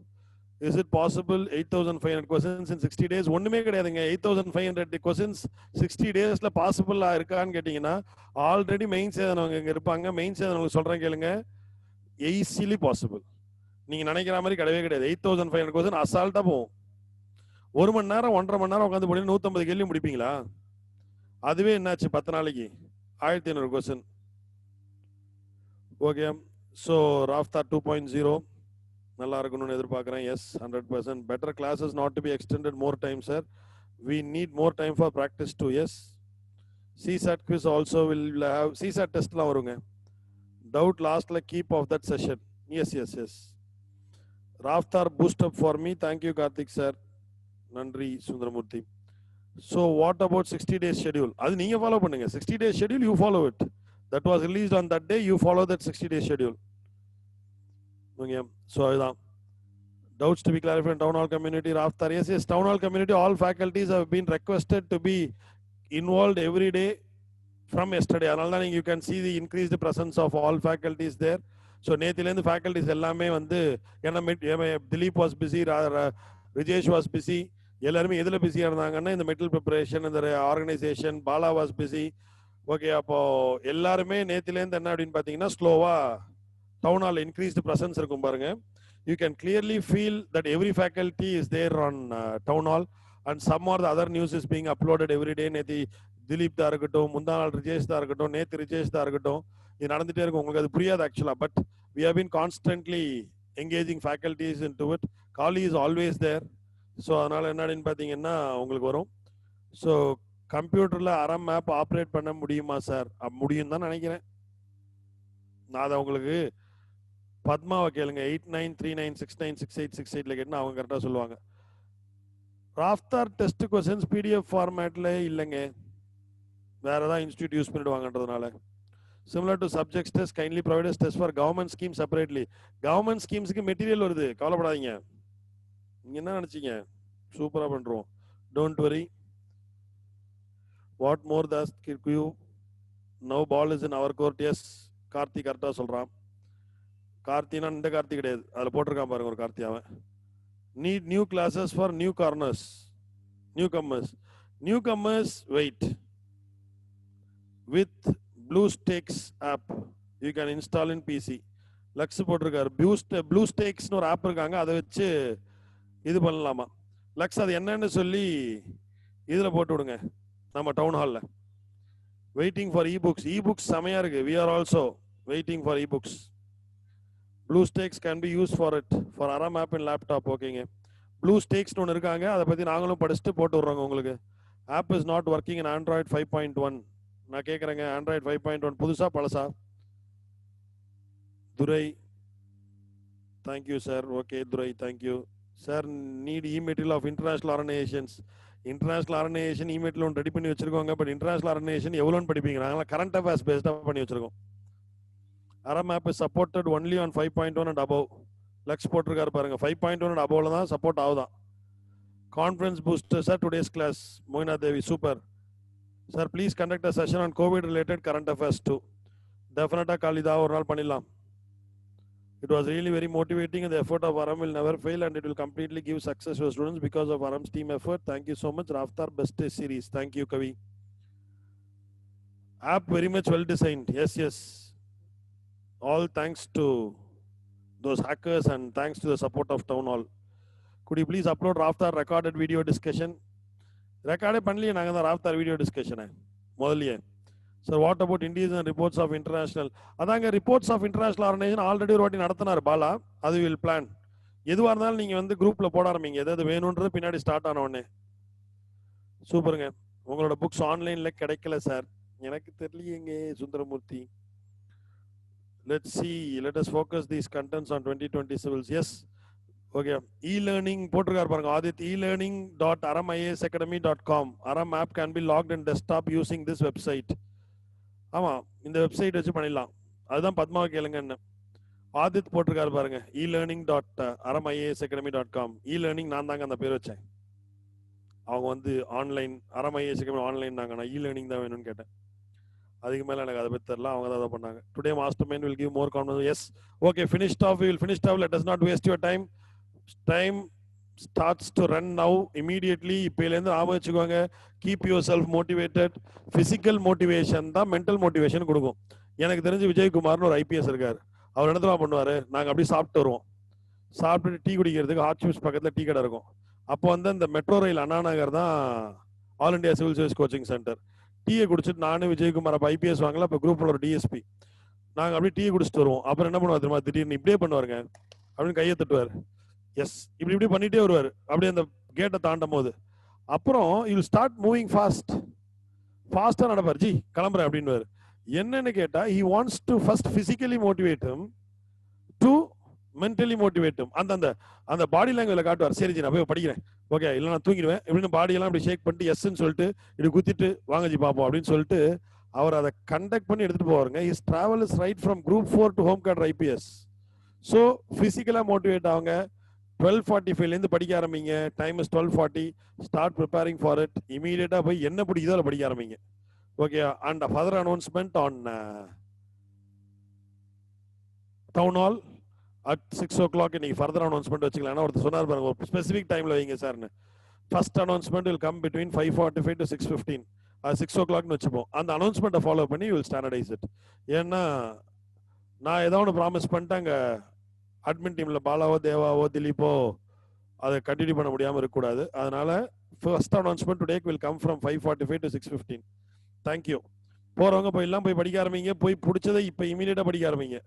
Is it possible 8,500 questions in 60 days? ஒண்ணுமே கிடையாதுங்க. 8,500 questions 60 daysல பாசிபிளா இருக்கான்னு கேட்டீங்கன்னா, ஆல்ரெடி மெயின்ஸ் எழுதினவங்க இங்க இருப்பாங்க. மெயின்ஸ் எழுதினவங்க சொல்றேன் கேளுங்க, ஈஸிலி பாசிபிள். நீங்க நினைக்கிற மாதிரி கிடையவே கிடையாது. 8,500 கொஸ்டின் அசால்ட்டா போகும். 1 மணி நேரம் 1.5 மணி நேரம் உட்காந்து போனீங்கன்னா 150 கேள்வி முடிப்பீங்களா? அதுவே என்னாச்சு 10 நாளைக்கு 1,500 கொஸ்டின். ஓகே, ஸோ ராஃப்தார் 2.0 நல்லா இருக்கணும்னு எதிர்பார்க்குறேன். Yes, 100%. Better classes not to be extended more time sir. We need more time for practice too. Yes, CSAT quiz also will have. CSAT டெஸ்ட்லாம் வருங்க. டவுட் லாஸ்ட்ல keep off that session. Yes yes yes. Raftaar boost up for me. Thank you Karthik sir. நன்றி Sundaramoorthy. So what about 60 days schedule? அது நீங்க follow பண்ணுங்க. 60 days schedule you follow it. That was released on that day. You follow that 60 days schedule. Okay, so அதுதான். Doubts to be clarified in town hall community. Raftar, yes, town hall community, all faculties have been requested to be involved every day from yesterday. அதனால தான் you can see the increased presence of all faculties there. So நேத்திலேருந்து faculties எல்லாமே வந்து, ஏன்னா Dilip was busy, Rijesh was busy, எல்லாருமே எதில் பிஸியாக இருந்தாங்கன்னா இந்த மெட்டல் ப்ரிப்பரேஷன், இந்த organisation. Bala was busy. Okay, அப்போ எல்லாருமே நேத்திலேருந்து என்ன அப்படின்னு பார்த்தீங்கன்னா ஸ்லோவா டவுன் ஹால் இன்க்ரீஸ்டு ப்ரெசன்ஸ் இருக்கும் பாருங்க. You can clearly feel that every faculty is there on town hall and some are the other news is being uploaded every day. நேற்று திலீப் தான் இருக்கட்டும், முந்தா நாள் ரிஜேஷ் தான் இருக்கட்டும், நேற்று ரிஜேஷ் தான் இருக்கட்டும், இது நடந்துட்டே இருக்கும். உங்களுக்கு அது புரியாது ஆக்சுவலாக, but we have been constantly engaging faculties in to it. Kali is always there. So அதனால என்னன்னு பார்த்தீங்கன்னா உங்களுக்கு வரும். ஸோ கம்ப்யூட்டரில் அரம் ஆப் ஆப்ரேட் பண்ண முடியுமா சார்? முடியும் தான் நினைக்கிறேன். நான் அதை உங்களுக்கு பத்மாவை கேளுங்க. 8939696868 கேட்டுனா அவங்க கரெக்டாக சொல்லுவாங்க. ராஃப்தார் டெஸ்ட் கொஸ்டின்ஸ் PDF ஃபார்மேட்ல இல்லைங்க, வேற ஏதாவது இன்ஸ்டியூட் யூஸ் பண்ணிடுவாங்கன்றதுனால. Similar to subjects test, kindly providers test for government scheme separately. Government ஸ்கீம்ஸுக்கு மெட்டீரியல் வருது, கவலைப்படாதீங்க. நீங்க என்ன நினைச்சீங்க, சூப்பரா பண்றோம். Don't worry. What more thus Q no ball is in our court. Yes, Karthi கரெக்டாக சொல்றான். கார்த்தினா இந்த கார்த்தி கிடையாது, அதில் போட்டிருக்கான் பாருங்க ஒரு கார்த்தி. அவன் need new classes for new corners, new comers. New comers wait with BlueStacks app you can install in PC. லக்ஸ் போட்டிருக்காரு. ப்ளூ ஸ்டேக்ஸ்னு ஒரு ஆப் இருக்காங்க, அதை வச்சு இது பண்ணலாமா. லக்ஸ் அது என்னன்னு சொல்லி இதில் போட்டு விடுங்க நம்ம டவுன் ஹாலில். Waiting for eBooks. இபுக்ஸ் செமையா இருக்கு. We are also waiting for ebooks. BlueStacks can be used for it for Aram app in laptop. ஓகேங்க, BlueStacks ஒன்று இருக்காங்க, அதை பற்றி நாங்களும் படிச்சுட்டு போட்டு விட்றோங்க உங்களுக்கு. App is not working in Android 5.1. நான் கேட்குறேங்க, Android 5.1 புதுசா பழசா? Durai, thank you sir. Okay Durai, thank you sir. Need e material of international organizations. International organization e material ஒன்று ரெடி பண்ணி வச்சிருக்கோங்க. பட் இன்டர்நேஷனல் ஆர்கனைசேஷன் எவ்வளோன்னு படிப்பீங்க? நாங்களாம் கரண்ட் அஃபேர்ஸ் பேஸ்டாக பண்ணி வச்சிருக்கோம். Aram app is supported only on 5.1 and above. Lux போட்டிருக்காரு பாருங்க, 5.1 and above தான் சப்போர்ட் ஆகுதான். Conference booster sir today's class. Moyina Devi, super sir. Please conduct a session on covid related current affairs too. டெஃபினட்டா காலிதா ஒரு நாள் பண்ணிடலாம். It was really very motivating. The effort of Aram will never fail and it will completely give success to students because of Aram's team effort. Thank you so much. Raftar best series. Thank you Kavi. App very much well designed. Yes, yes. All thanks to those hackers and thanks to the support of Town Hall. Could you please upload Raftar recorded video discussion? Recorded பண்ணலையே நாங்க தான் Raftar video discussion முதல்லயே. Sir, what about Indians and reports of international? அதாங்க reports of international organization already ஒரு வாட்டி நடத்தினார் பாலா. அது will plan. எதுவா இருந்தாலும் நீங்க வந்து குரூப்ல போட ஆரம்பிங்க. எதாவது வேணும்ன்றது பின்னாடி ஸ்டார்ட் ஆன உடனே. சூப்பருங்க. உங்களோட புக்ஸ் ஆன்லைன்ல கிடைக்கல சார். எனக்கு தெரியலையேங்க Sundaramurthy. Let's see. Let us focus these contents on 2020 civils. Yes. Okay. E-learning போட்டிருக்கார் பாருங்க ஆதித். e-learning.aramisacademy.com. Aram app can be logged in desktop using this website. ஆமா, இந்த வெப்சைட் வச்சு பண்ணிடலாம். அதுதான் பத்மாவை கேளுங்கன்னு ஆதித் போட்டிருக்காரு பாருங்க. elearning.aramIASacademy.com. e-learning நான் தாங்க அந்த பேர் வச்சேன். அவங்க வந்து ஆன்லைன் IAS Academy ஆன்லைன் நாங்க, நான் e-learning தான் வேணும்னு கேட்டேன். அதுக்கு மேல எனக்கு அதை பத்தி தெரியல, அவங்க தான் அதை பண்ணாங்க. Today master mind will give more confidence. Yes, okay, finished off. We will finished off. Let us not waste your time. Time starts to run now immediately. இப்பையிலேருந்து ஆபம் வச்சுக்கோங்க. Keep your self motivated. Physical motivation தான் mental motivation கொடுக்கும். எனக்கு தெரிஞ்சு விஜயகுமார்னு ஒரு IPS இருக்காரு. அவர் என்ன பண்ணுவாரு, நாங்க அப்படியே சாப்பிட்டு வருவோம். சாப்பிட்டுட்டு டீ குடிக்கிறதுக்கு ஹாட் சிப்ஸ் பக்கத்துல டீ கடை இருக்கும். அப்போ வந்து அந்த மெட்ரோ ரயில் அண்ணா நகர் தான் all India civil service coaching centre. டீயை குடிச்சிட்டு நானும் விஜயகுமார் அப்போ ஐபிஎஸ் வாங்கல, அப்போ குரூப்ல ஒரு டிஎஸ்பி, நாங்கள் அப்படியே டீ குடிச்சிட்டு வருவோம். அப்புறம் என்ன பண்ணுவார் தெரியுமா, திடீர்னு இப்படியே பண்ணுவாருங்க அப்படின்னு கையை தட்டுவார். எஸ், இப்படி இப்படி பண்ணிட்டே வருவார் அப்படியே அந்த கேட்டை தாண்டும் போது. அப்புறம் யூ ஸ்டார்ட் மூவிங் ஃபாஸ்டா நடப்பார். ஜி கிளம்புறேன் அப்படின்னு. என்னன்னு கேட்டா, he wants to first physically motivate him to mentally motivate him. அந்த பாடி லாங்குவேஜ்ல காட்டுவார். சரி ஜி நான் போய் படிக்கிறேன், ஓகே, இல்லை நான் தூங்கிடுவேன் இப்படின்னு பாடியெல்லாம் அப்படி ஷேக் பண்ணிட்டு எஸ்ன்னு சொல்லிட்டு இப்படி குத்திட்டு வாங்க ஜி பார்ப்போம் அப்படின்னு சொல்லிட்டு அவர் அதை கண்டக்ட் பண்ணி எடுத்துட்டு போவாருங்க. His travel is right from group 4 to home cadre IPS. So பிசிக்கலா மோட்டிவேட் ஆகுங்க. 12:45 படிக்க ஆரம்பிங்க. Time is 12:40. Start preparing for it. இமீடியட்டா போய் என்ன பிடிக்குதோ அதை படிக்க ஆரம்பிங்க. Okay, and further announcement on town hall at 6 o'clock. இன்னைக்கு ஃபர்தர் அனௌன்ஸ்மெண்ட் வச்சுக்கலாம். ஏன்னா ஒருத்தர் சொன்னார் பாருங்க, ஒரு ஸ்பெசிஃபிக் டைம்ல வைங்க சார்னு. First announcement will come between 5:45 to 6:15. 6 o'clockனு வச்சுப்போம். அந்த அனௌன்ஸ்மெண்ட்டை ஃபாலோ பண்ணி வில் ஸ்டாண்டர்டைஸ் இட். ஏன்னா நான் ஏதோ ஒன்று ப்ராமிஸ் பண்ணிட்டு அங்கே அட்மின் டீம்ல பாலாவோ தேவாவோ திலீப்போ அதை கண்டினியூ பண்ண முடியாமல் இருக்கக்கூடாது. அதனால first announcement today will come from 5:45 to 6:15. Thank you. போறவங்க போயெல்லாம் போய் படிக்க ஆரம்பிங்க. போய் பிடிச்சதை இப்போ இமீடியட்டா படிக்க ஆரம்பிங்க.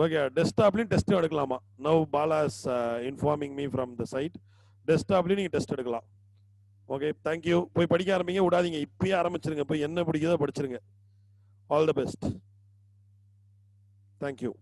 ஓகே, டெஸ்க்டாப்லையும் டெஸ்ட் எடுக்கலாமா? Now Bala is informing me from the side. டெஸ்க்டாப்லையும் நீங்க டெஸ்ட் எடுக்கலாம். Okay, thank you. போய் படிக்க ஆரம்பிங்க, விடாதீங்க. இப்பயே ஆரம்பிச்சிருங்க. போய் என்ன பிடிக்குதோ படிச்சிருங்க. All the best. தேங்க்யூ.